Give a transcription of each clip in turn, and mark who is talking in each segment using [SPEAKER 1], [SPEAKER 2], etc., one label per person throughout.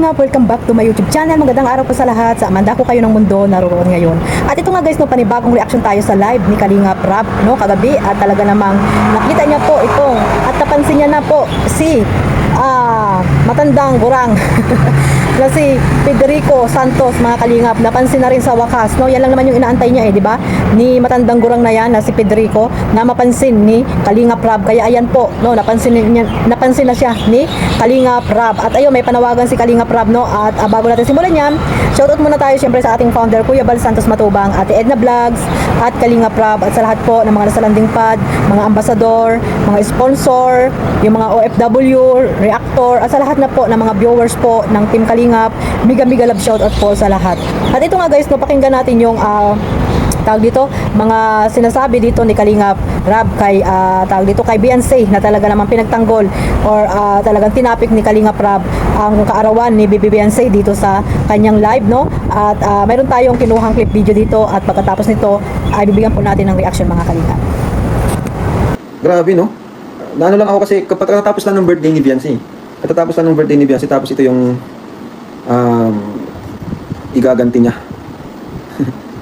[SPEAKER 1] Kalingap, welcome back to my YouTube channel. Magandang araw po sa lahat. Sa amanda ko kayo ng mundo naroon ngayon. At ito nga guys, no, panibagong reaction tayo sa live ni Kalingap Rap, no, kagabi. At talaga namang nakita niya po itong at napansin niya na po si matandang gurang na si Federico Santos, mga Kalingap. Napansin na rin sa wakas, no? Yan lang naman yung inaantay niya di ba? Ni matandang gurang na yan na si Federico na mapansin ni Kalingap Rap. Kaya ayan po, no, napansin na siya ni Kalingap Rap. At ayun, may panawagan si Kalingap Rap, no? At bago natin simulan yan, shoutout muna tayo syempre sa ating founder Kuya Bal Santos Matubang, Ate Edna Vlogs, at Kalingap Rap, at sa lahat po ng mga nasa landing pad, mga ambasador, mga sponsor, yung mga OFW, reactor, at sa lahat na po ng mga viewers po ng Team Kalingap. Mega love shoutout po sa lahat. At ito nga guys, no, pakinggan natin yung tawag dito, mga sinasabi dito ni Kalingap Rap kay tawag dito kay Beyonce, na talaga naman pinagtanggol or talagang tinapik ni Kalingap Rap ang kaarawan ni Bibi Beyonce dito sa kanyang live, no? At mayroon tayong kinuhang clip video dito, at pagkatapos nito ay bibigyan po natin ng reaction, mga Kalingap.
[SPEAKER 2] Grabe, no? Naano lang ako kasi kapag natapos lang ng birthday ni Beyonce. Katatapos lang ng birthday ni Beyonce, tapos ito yung igaganti niya.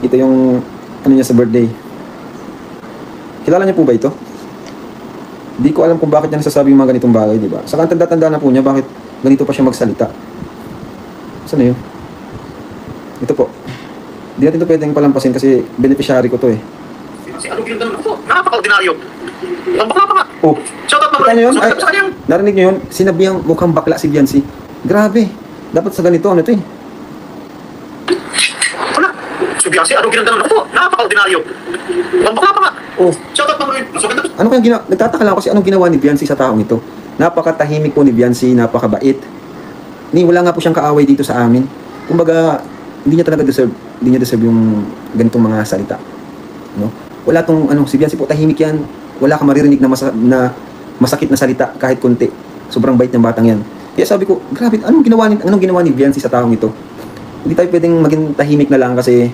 [SPEAKER 2] Ito yung ano niya sa birthday. Kilala niyo po ba ito? Di ko alam kung bakit niya nasasabi yung mga ganitong bagay, di ba? Saka tanda-tanda na po niya bakit ganito pa siya magsalita. Saan na yun? Ito po. Di natin ito pwedeng palampasin kasi beneficiary ko to eh.
[SPEAKER 3] Si ano yung ganun po? Napaka-ordinaryo. Ang bakla pa nga.
[SPEAKER 2] Oh,
[SPEAKER 3] Shoutout pa
[SPEAKER 2] kita niyo yun? Ay,
[SPEAKER 3] sa kanyang.
[SPEAKER 2] narinig niyo yun? Sinabihang mukhang bakla si Beyonce. Grabe. Dapat sa ganito, ano ito eh?
[SPEAKER 3] Wala. Si Beyonce, ano yung ganun po? Napaka-ordinaryo. Ang bakla pa nga.
[SPEAKER 2] Oh,
[SPEAKER 3] Shoutout pa mo rin. So, ganda.
[SPEAKER 2] ano kaya ginawa? Nagtataka lang ako kasi anong ginawa ni Beyonce sa taong ito. Napakatahimik po ni Beyonce, napakabait. Wala nga po siyang kaaway dito sa amin. Kumbaga, hindi niya talaga deserve. Hindi niya deserve yung ganitong mga salita. No? Wala tong si Beyonce po tahimik yan. Wala kang maririnig na masakit na salita kahit konti. Sobrang bait ng batang yan. Kaya sabi ko, grabe, anong ginawa ni Beyonce sa taong ito? Hindi tayo pwedeng maging tahimik na lang kasi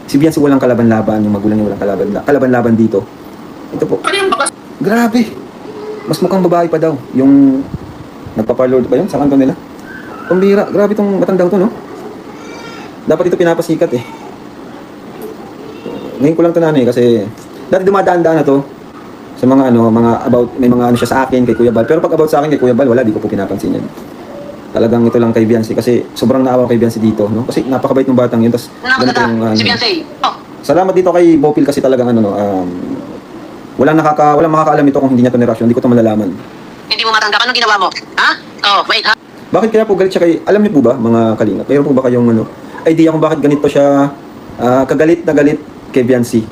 [SPEAKER 2] si Beyonce walang kalaban-laban, yung magulang niya walang kalaban-laban dito. Ito po.
[SPEAKER 3] Ano yung bakla?
[SPEAKER 2] Grabe. Mas mukhang babae pa daw. Yung nagpaparlord pa yun sa kanto nila. Pambira. Grabe itong matandang to, no? Dapat ito pinapasikat eh. Ngayon ko lang ito kasi dati dumadaan-daan na to sa mga may mga siya sa akin kay Kuya Bal. Pero pag about sa akin kay Kuya Bal, wala, di ko po pinapansin yan. Talagang ito lang kay Beyonce kasi sobrang naawa kay Beyonce dito, no? Kasi napakabait ng batang yun. Tas ganito yung
[SPEAKER 3] Si Beyonce. Oh.
[SPEAKER 2] salamat dito kay Bopil kasi talagang walang makakaalam ito kung hindi niya to nirasyon. Hindi ko to malalaman.
[SPEAKER 3] Hindi mo matanggap. Anong ginawa mo? Ha? Oh, wait ha?
[SPEAKER 2] Bakit kaya po galit siya kay... Alam niyo po ba, mga Kalingap? Mayroon po ba kayong idea kung bakit ganito siya kagalit na galit kay Beyonce?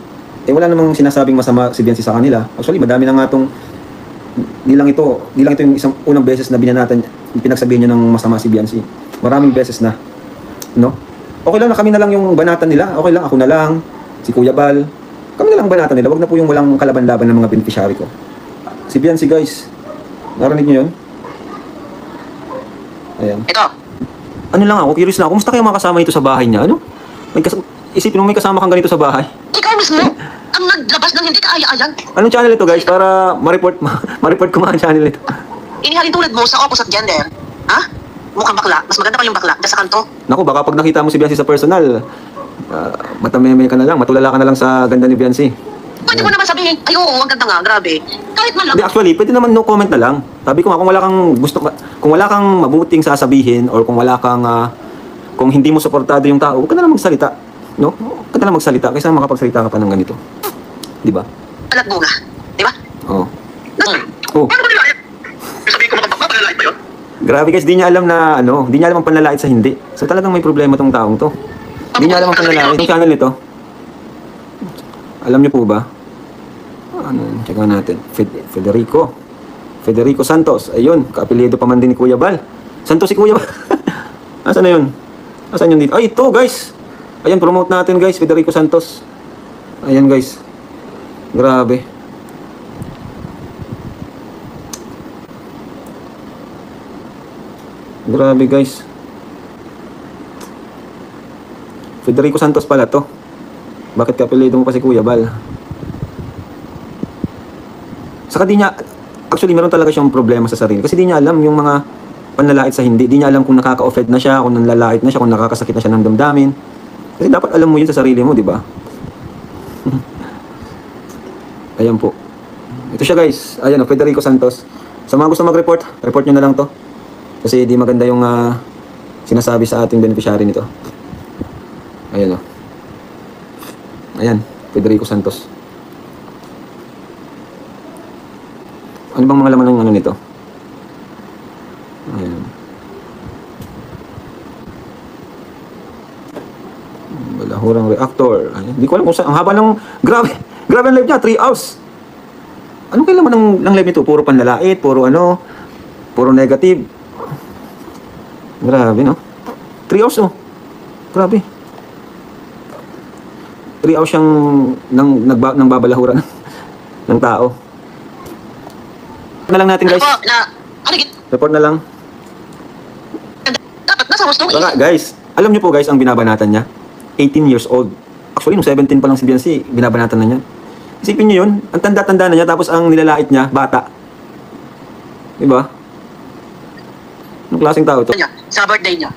[SPEAKER 2] Wala namang sinasabing masama si Beyonce sa kanila. Actually, madami na nga itong... Di lang ito yung isang unang beses na pinagsabihin niya ng masama si Beyonce. Maraming beses na. No? Okay lang na kami na lang yung banatan nila. Okay lang, ako na lang. Si Kuya Bal. Kami na lang banatan nila. Wag na po yung walang kalaban-laban ng mga beneficiary ko. Si Beyonce, guys. Narinig niyo yun? Ayan.
[SPEAKER 3] Ito.
[SPEAKER 2] Ano lang ako, curious na ako. Kumusta kayo makasama ito sa bahay niya? Ano? Isipin mo may kasama kang ganito sa bahay.
[SPEAKER 3] Ikaw mismo ang naglabas ng hindi kaaya-ayan.
[SPEAKER 2] Anong channel ito, guys? Para ma-report ko mga channel ito.
[SPEAKER 3] Inihalin tulad mo sa opposite gender. Ha? Mukhang bakla. Mas maganda pa yung bakla dyan sa kanto.
[SPEAKER 2] Naku, baka pag nakita mo si Beyonce sa personal, matameme ka na lang, matulala ka na lang sa ganda ni Beyonce.
[SPEAKER 3] Pwede mo naman sabihin, ay oo, ang ganda nga, grabe. Kahit man lang.
[SPEAKER 2] Hindi, actually, pwede naman no comment na lang. Sabi ko nga, kung wala kang mabuting sasabihin, or kung kung hindi mo suportado yung tao, huwag ka na lang magsalita. No? Huwag ka na lang magsalita, kaysa makapagsalita ka pa ng ganito. Di ba?
[SPEAKER 3] Alat bunga. Di ba?
[SPEAKER 2] Oo.
[SPEAKER 3] Oh. Paano ba nilayat? Sabihin ko makabakla, panlalait ba yun?
[SPEAKER 2] Grabe guys, di niya alam na di niya alam ang panlalait sa hindi. So talagang may problema tong taong to. Di niya alam ang panlalait. Yung channel nito, alam niyo po ba? Check natin. Federico Santos. Ayun, kaapelyido pa man din ni Kuya Bal. Santos si Kuya Bal. Asan na yun? Asan yun dito? Ay, ito guys. Ayan, promote natin guys, Federico Santos. Ayan guys. Grabe. Grabe guys. Federico Santos pala to. Bakit kaapelyido mo pa si Kuya Bal? Saka di niya, actually meron talaga siyang problema sa sarili kasi di niya alam yung mga panlalait sa hindi. Di niya alam kung nakaka-offend na siya, kung nanlalait na siya, kung nakakasakit na siya ng damdamin. Kasi dapat alam mo yun sa sarili mo, di ba? Ayan po. Ito siya guys. Ayan o, Federico Santos. Sa mga gusto mag-report, report nyo na lang to. Kasi di maganda yung sinasabi sa ating beneficiary nito. Ayan o. Ayan, Federico Santos. Ano bang mga laman ng ano nito? Ayan. Balahurang reactor. Ayan. Hindi ko alam kung saan. Ang haba ng... Grabe! Grabe ang live niya. 3 hours. Anong kailangan ng live nito? Puro panlalait, puro ano, puro negative. Grabe, no? 3 hours, oh. Grabe. 3 hours siyang nang babalahuran ng tao. Na lang natin, guys.
[SPEAKER 3] Ano po, ano
[SPEAKER 2] Report na lang.
[SPEAKER 3] dapat nasa hustong
[SPEAKER 2] Baka, guys, alam niyo po, guys, ang binabanatan niya. 18 years old. Actually, nung 17 pa lang si Biancy, binabanatan na niya. Isipin niyo yun, ang tanda-tanda na niya, tapos ang nilalait niya, bata. Diba? Anong klaseng tao ito?
[SPEAKER 3] niya, sa birthday niya.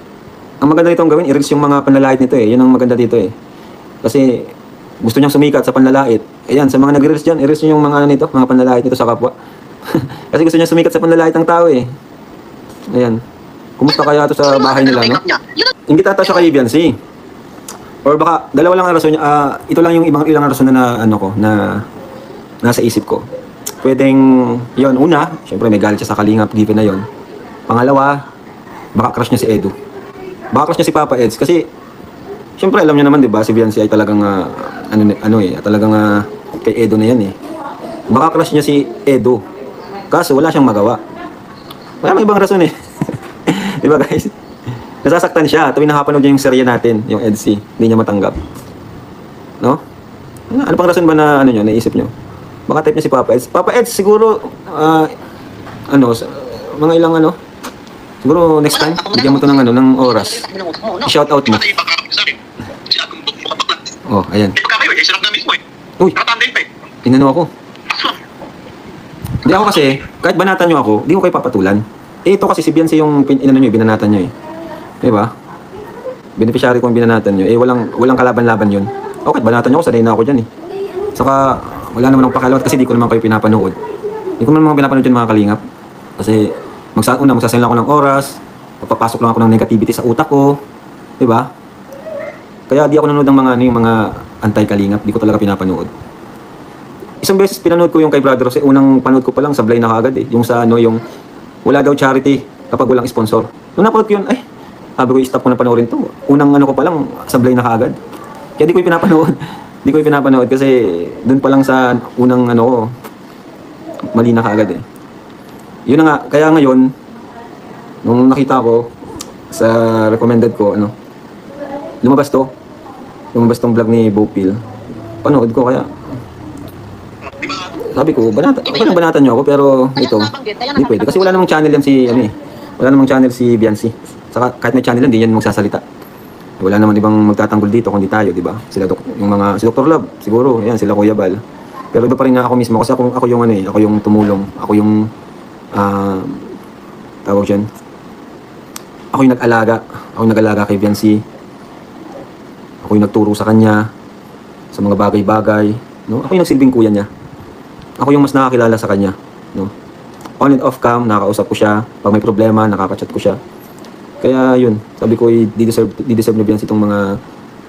[SPEAKER 2] Ang maganda nitong gawin, i-reels yung mga panlalait nito eh. Yun ang maganda dito eh. Kasi gusto niyang sumikat sa panlalait. Ayan, sa mga nag-reels dyan, i-reels niyo yung mga ano nito, mga panlalait nito sa kapwa. Kasi gusto niya sumikat sa panlalait ng tao eh. Ayan. Kumusta kaya ito sa bahay nila, no?
[SPEAKER 3] Makeup niya. Yun ang
[SPEAKER 2] Imbitata siya kay Biancy. Or baka dalawa lang ang rason niya. Ito lang yung ilang rason na ano ko na nasa isip ko. Pwedeng yon una, syempre may galit siya sa Kalingap given na yon. Pangalawa, baka crush niya si Edu. Baka crush niya si Papa Eds kasi syempre alam niyo naman 'di ba si Biancy ay talagang talagang kay Edu na yan eh. Baka crush niya si Edu. Kaso wala siyang magawa. Wala may ibang rason eh. 'Di ba guys? Nasasaktan siya tuwing nakapanood niya yung serye natin, yung EDC. Hindi niya matanggap. No? Ano pang rason ba na niyo, naisip niyo? Baka type niya si Papa Eds. Papa Eds, siguro, mga ilang siguro next time, bigyan mo to ng oras. I-shout out mo. Oh, ayan. Uy, inano ako. Hindi ako kasi, kahit banatan niyo ako, di ko kayo papatulan. Ito kasi si Biancy yung binanatan niyo eh. Diba? Beneficiary ko ang binanatan nyo. Walang kalaban-laban yun. Okay, banatan nyo ako. Sanay na ako dyan eh. Saka, wala naman akong pakialaman kasi di ko naman kayo pinapanood. Di ko naman pinapanood yun mga kalingap. Kasi, magsasayang lang ako ng oras. Magpapasok lang ako ng negativity sa utak ko. Diba? Kaya di ako nanonood ng yung mga anti-kalingap. Di ko talaga pinapanood. Isang beses pinanood ko yung kay Brother Jose. Unang panood ko pa lang, sablay na kaagad eh. Yung sa yung wala daw charity kapag walang sponsor. Nung napanood ko yun, sabi ko, i-stop ko na panoorin to. Unang ko pa lang, sablay na kaagad. Kaya di ko pinapanood. Di ko pinapanood kasi dun pa lang sa unang mali na kaagad eh. Yun na nga, kaya ngayon, nung nakita ko sa recommended ko, lumabas tong vlog ni Bopil. Panood ko kaya. Sabi ko, banatan nyo ako, pero ito, hindi pwede. Kasi wala namang channel yan wala namang channel si Biancy. Saka kahit may channel yan, di yan magsasalita. Wala naman ibang magtatanggol dito kundi tayo, di ba? Si Dr. Love, siguro, yan, sila Kuya Bal. Pero iba pa rin nga ako mismo kasi ako yung ako yung tumulong, ako yung tawag dyan. Ako yung nag-alaga kay Biancy. Ako yung nagturo sa kanya sa mga bagay-bagay, no? Ako yung nagsilbing kuya niya. Ako yung mas nakakilala sa kanya, no? On and off cam, nakakausap ko siya. Pag may problema, nakaka-chat ko siya. Kaya yun, sabi ko, di-deserve na Biancy itong mga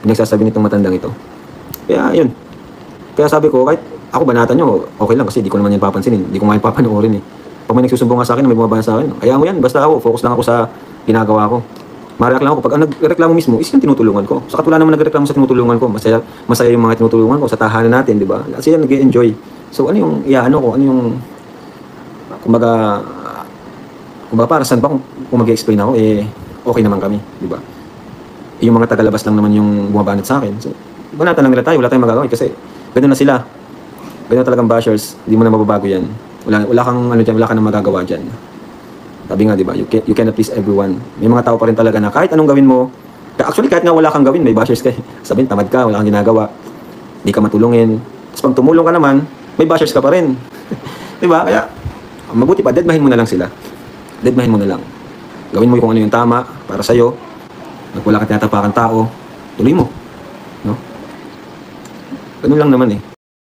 [SPEAKER 2] pinagsasabi nitong matandang ito. Kaya yun. Kaya sabi ko, kahit ako banatan nyo, okay lang kasi di ko naman yan papansinin. Di ko nga yan papanoorin eh. Pag may nagsusumbong nga sa akin, may bumabana sa akin, ayaw mo yan, basta ako, focus lang ako sa ginagawa ko. Mareact lang ako. Pag ang nagreklamo mismo, is yung tinutulungan ko. Sa katulad naman nagreklamo sa tinutulungan ko, masaya yung mga tinutulungan ko sa tahanan natin, di ba? Kasi yan, nag-enjoy. So ano yung, kumbaga para saan pa kung mag-explain ako, okay naman kami, di ba? Yung mga tagalabas lang naman yung bumabanat sa akin. So, banatan lang nila tayo, wala tayong magagawa kasi ganun na sila. Ganun talagang bashers, hindi mo na mababago yan. Wala kang wala kang magagawa diyan. Sabi nga, di ba, you cannot please everyone. May mga tao pa rin talaga na kahit anong gawin mo, actually kahit nga wala kang gawin, may bashers kayo. Sabihin, tamad ka, wala kang ginagawa, hindi ka matulungin. Tapos pag tumulong ka naman, may bashers ka pa rin. Di ba? Kaya, mabuti pa, deadmahin mo na lang sila. Deadmahin mo na lang. Gawin mo kung ano yung tama para sa'yo. At wala kang tinatapakan tao, tuloy mo. No? Ganun lang naman eh.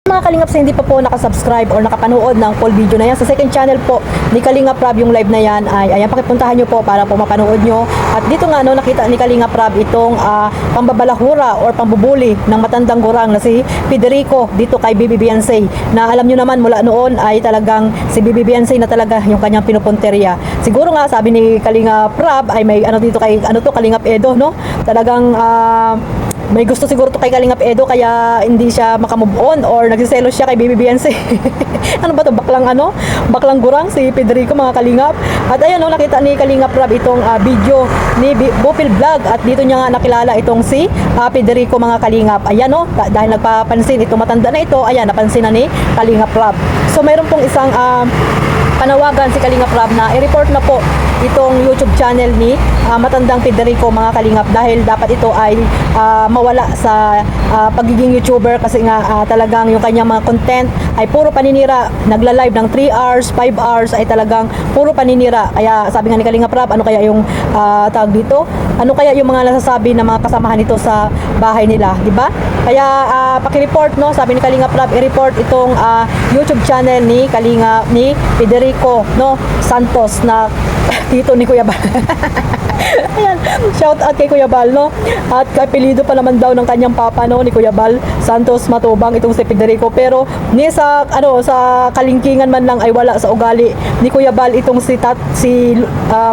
[SPEAKER 1] Mga Kalingap, sa hindi pa po nakasubscribe or nakapanood ng full video na yan, sa second channel po ni Kalingap Rab yung live na yan, ay ayan, pakipuntahan nyo po para po mapanood nyo. At dito nga, no, nakita ni Kalingap Rab itong pambabalahura or pambubuli ng matandang gurang na si Federico dito kay Bibi Beyonce, na alam nyo naman mula noon ay talagang si Bibi Beyonce na talaga yung kanyang pinupunteriya. Siguro nga, sabi ni Kalingap Rab ay may ano dito kay, ano to, Kalingap Edo, no? Talagang may gusto siguro to kay Kalingap Edo kaya hindi siya makamove on or nagsiselos siya kay Bibi Beyonce. Ano ba to? Baklang gurang si Federico, mga Kalingap. At ayan, no, nakita ni Kalingap Rab itong video ni Bopil Vlog at dito niya nga nakilala itong si Federico, mga Kalingap. Ayan, no, dahil nagpapansin itong matanda na ito, ayan, napansin na ni Kalingap Rab. So mayroon pong isang panawagan si Kalingap Rab na i-report na po itong YouTube channel ni matandang Federico, mga Kalingap, dahil dapat ito ay mawala sa pagiging YouTuber kasi nga talagang yung kanyang mga content ay puro paninira. Nagla-live ng 3 hours, 5 hours ay talagang puro paninira. Kaya sabi nga ni Kalingap Rab, ano kaya yung tawag dito? Ano kaya yung mga nasasabi ng mga kasamahan nito sa bahay nila, di ba? Kaya paki-report, no, sabi ni Kalingap Rab, i-report itong YouTube channel ni Federico, no, Santos, na tito ni Kuya Bal. Ayan, shout out kay Kuya Bal, no? At kapilido pa naman daw ng kanyang papa, no, ni Kuya Bal Santos Matubang itong si Federico, pero ni sa kalingkingan man lang ay wala sa ugali ni Kuya Bal itong si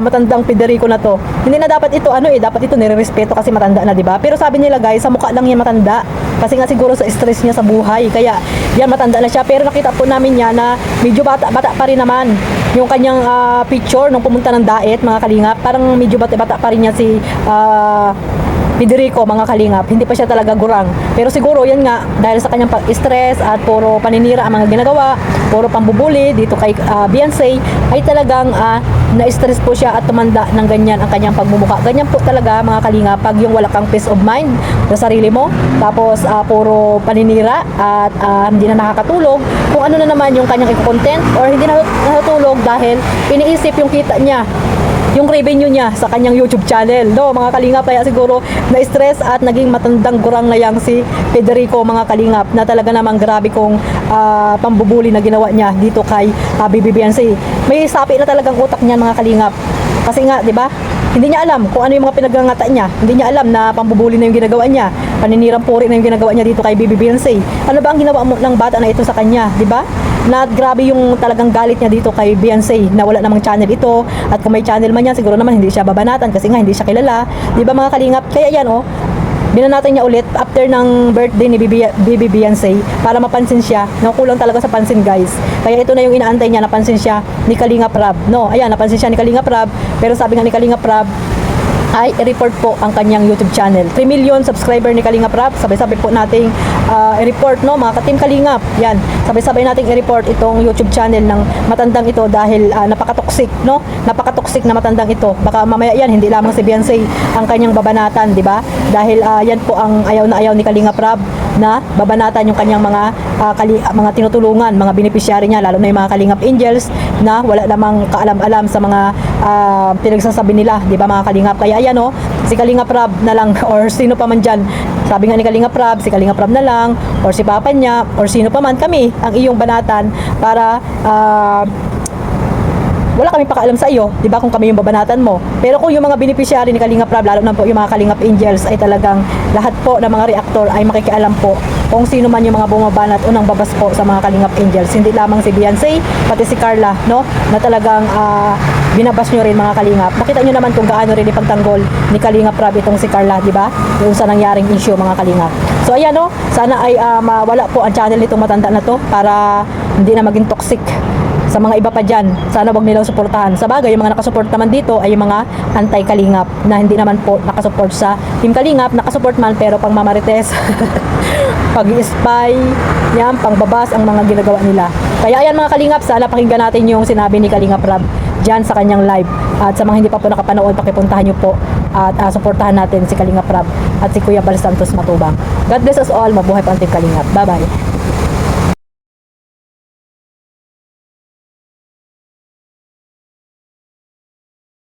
[SPEAKER 1] matandang Federico na to. Hindi na dapat ito dapat ito nirerespeto kasi matanda na, di ba? Pero sabi nila, guys, sa mukha lang yan matanda. Kasi nga siguro sa stress niya sa buhay. Kaya yan, matanda na siya. Pero nakita po namin niya na medyo bata pa rin naman yung kanyang picture nung pumunta ng Daet, mga Kalingap. Parang medyo bata pa rin niya si Federico, mga Kalingap. Hindi pa siya talaga gurang. Pero siguro yan nga, dahil sa kanyang stress at puro paninira ang mga ginagawa, puro pambubuli dito kay Beyonce, ay talagang na-stress po siya at tumanda ng ganyan ang kanyang pagmumuka. Ganyan po talaga, mga Kalingap, pag yung wala kang peace of mind sa sarili mo, tapos puro paninira at hindi na nakakatulog, kung ano na naman yung kanyang content or hindi na nakatulog dahil iniisip yung kita niya, yung revenue niya sa kanyang YouTube channel, no, mga Kalingap. Kaya siguro na-stress at naging matandang gurang na yang si Federico, mga Kalingap, na talaga namang grabe kong pambubuli na ginawa niya dito kay Bibi Beyonce. May sapi na talagang utak niyan, mga Kalingap. Kasi nga, di ba, hindi niya alam kung ano yung mga pinagangata niya. Hindi niya alam na pambubuli na yung ginagawa niya. Paninirang puri na yung ginagawa niya dito kay Bibi Beyonce. Ano ba ang ginawa ng bata na ito sa kanya, di ba? Na grabe yung talagang galit niya dito kay Beyonce na wala namang channel ito, at kung may channel man yan, siguro naman hindi siya babanatan kasi nga hindi siya kilala, di ba, mga Kalingap? Kaya yan, oh, binanatan niya ulit after ng birthday ni Bibi Beyonce para mapansin siya. Nakulang talaga sa pansin, guys. Kaya ito na yung inaantay niya, napansin siya ni Kalingap Rab, no? Ayan, napansin siya ni Kalingap Rab, pero sabi nga ni Kalingap Rab ay i-report po ang kanyang YouTube channel. 3 million subscriber ni Kalingap Rab. Sabay-sabay po nating i-report, no, mga ka-team Kalingap. Yan, sabay-sabay nating i-report itong YouTube channel ng matandang ito dahil napaka-toxic, no? Napaka-toxic na matandang ito. Baka mamaya yan, hindi lamang si Beyonce ang kanyang babanatan, di ba? Dahil yan po ang ayaw na ayaw ni Kalingap Rab, na babanatan yung kanyang mga tinutulungan, mga beneficiary niya, lalo na yung mga Kalingap Angels na wala namang kaalam-alam sa mga pinagsasabi nila, di ba, mga Kalingap? Kaya ayan, oh, si Kalingap Rab na lang or sino pa man dyan, sabi nga ni Kalingap Rab, si Kalingap Rab na lang or si papa niya or sino pa man, kami ang iyong banatan para wala kaming pakaalam sa iyo, di ba, kung kami yung babanatan mo. Pero kung yung mga beneficiary ni Kalingap Rab, lalo na po yung mga Kalingap Angels, ay talagang lahat po ng mga reactor ay makikialam po kung sino man yung mga bumabanat o nang babas po sa mga Kalingap Angels. Hindi lamang si Beyonce, pati si Carla, no, na talagang binabas nyo rin, mga Kalingap. Nakita nyo naman kung gaano rin ipagtanggol ni Kalingap Rab itong si Carla, di ba, yung sa nangyaring issue, mga Kalingap. So ayan, no, sana ay mawala po ang channel nitong matanda na to para hindi na maging toxic sa mga iba pa dyan. Sana wag nilang suportahan. Sa bagay, yung mga nakasupport naman dito ay yung mga anti-Kalingap na hindi naman po nakasupport sa Team Kalingap. Nakasupport man pero pang mamarites, pag-spy, yan, pangbabas ang mga ginagawa nila. Kaya ayan, mga Kalingap, sana pakinggan natin yung sinabi ni Kalingap Rab dyan sa kanyang live. At sa mga hindi pa po nakapanood, pakipuntahan nyo po at suportahan natin si Kalingap Rab at si Kuya Bal Santos Matubang. God bless us all. Mabuhay po ang Team Kalingap. Bye-bye.